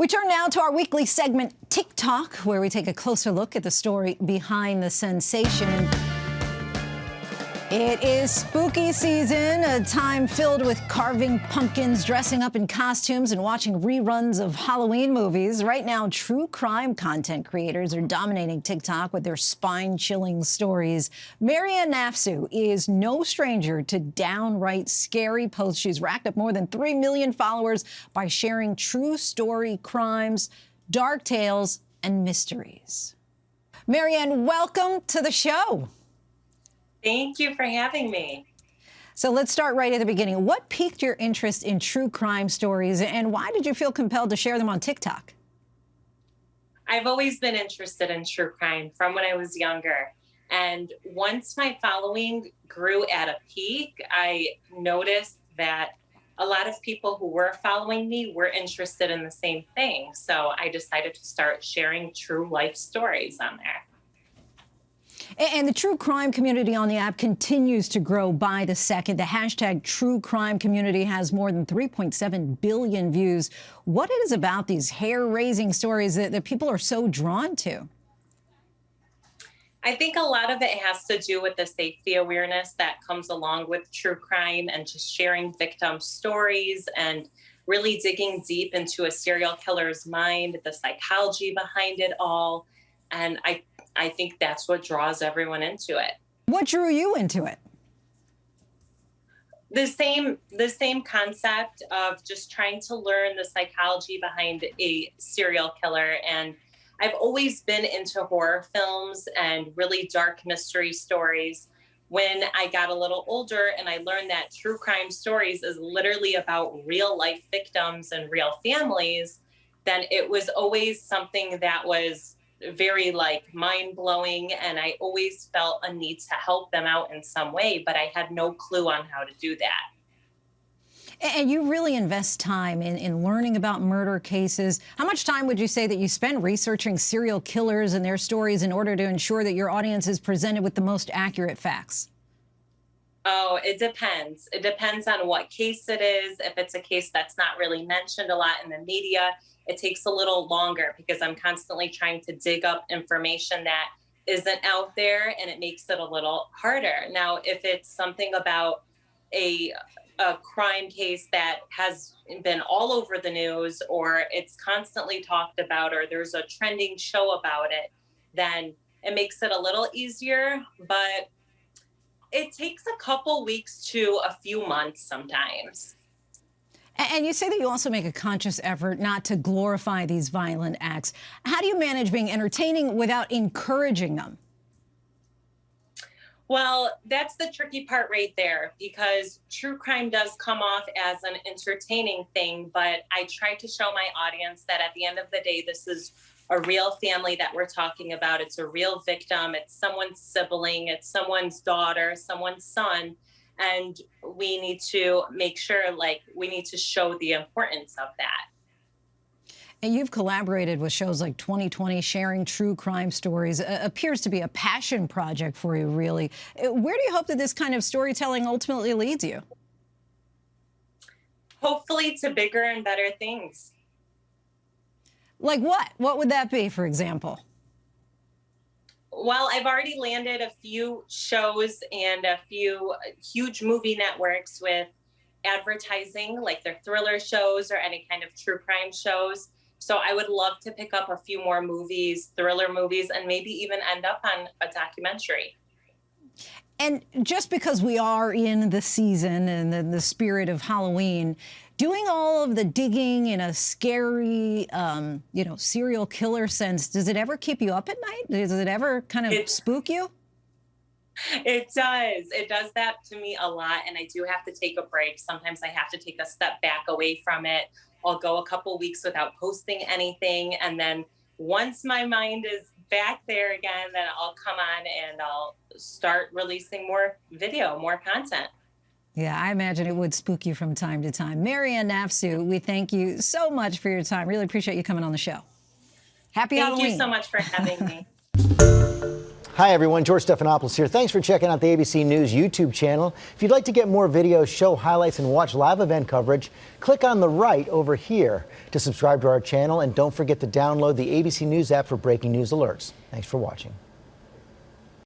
We turn now to our weekly segment, TikTok, where we take a closer look at the story behind the sensation. It is spooky season, a time filled with carving pumpkins, dressing up in costumes, and watching reruns of Halloween movies. Right now, true crime content creators are dominating TikTok with their spine-chilling stories. Marianne Nasfu is no stranger to downright scary posts. She's racked up more than 3 million followers by sharing true story crimes, dark tales, and mysteries. Marianne, welcome to the show. Thank you for having me. So let's start right at the beginning. What piqued your interest in true crime stories, and why did you feel compelled to share them on TikTok? I've always been interested in true crime from when I was younger. And once my following grew at a peak, I noticed that a lot of people who were following me were interested in the same thing. So I decided to start sharing true life stories on there. And the true crime community on the app continues to grow by the second. The hashtag True Crime Community has more than 3.7 billion views. What is about these hair-raising stories that people are so drawn to? I think a lot of it has to do with the safety awareness that comes along with true crime and just sharing victim stories and really digging deep into a serial killer's mind, the psychology behind it all. And I think that's what draws everyone into it. What drew you into it? The same concept of just trying to learn the psychology behind a serial killer. And I've always been into horror films and really dark mystery stories. When I got a little older and I learned that true crime stories is literally about real life victims and real families, then it was always something that was very mind-blowing, and I always felt a need to help them out in some way, but I had no clue on how to do that. And you really invest time in learning about murder cases. How much time would you say that you spend researching serial killers and their stories in order to ensure that your audience is presented with the most accurate facts? Oh, it depends. It depends on what case it is. If it's a case that's not really mentioned a lot in the media, it takes a little longer because I'm constantly trying to dig up information that isn't out there, and it makes it a little harder. Now, if it's something about a crime case that has been all over the news, or it's constantly talked about, or there's a trending show about it, then it makes it a little easier. But it takes a couple weeks to a few months sometimes. And you say that you also make a conscious effort not to glorify these violent acts. How do you manage being entertaining without encouraging them? Well, that's the tricky part right there, because true crime does come off as an entertaining thing, but I try to show my audience that at the end of the day, this is a real family that we're talking about. It's a real victim. It's someone's sibling. It's someone's daughter, someone's son. And we need to make sure, we need to show the importance of that. And you've collaborated with shows like 2020, sharing true crime stories. Appears to be a passion project for you, really. Where do you hope that this kind of storytelling ultimately leads you? Hopefully to bigger and better things. Like what? What would that be, for example? Well, I've already landed a few shows and a few huge movie networks with advertising, like their thriller shows or any kind of true crime shows. So I would love to pick up a few more movies, thriller movies, and maybe even end up on a documentary. And just because we are in the season and the spirit of Halloween, doing all of the digging in a scary, serial killer sense, does it ever keep you up at night? Does it ever kind of spook you? It does. It does that to me a lot. And I do have to take a break. Sometimes I have to take a step back away from it. I'll go a couple weeks without posting anything. And then once my mind is back there again, then I'll come on and I'll start releasing more video, more content. Yeah, I imagine it would spook you from time to time. Marianne Nasfu, we thank you so much for your time. Really appreciate you coming on the show. Happy Halloween. Thank you so much for having me. Hi, everyone. George Stephanopoulos here. Thanks for checking out the ABC News YouTube channel. If you'd like to get more videos, show highlights, and watch live event coverage, click on the right over here to subscribe to our channel. And don't forget to download the ABC News app for breaking news alerts. Thanks for watching.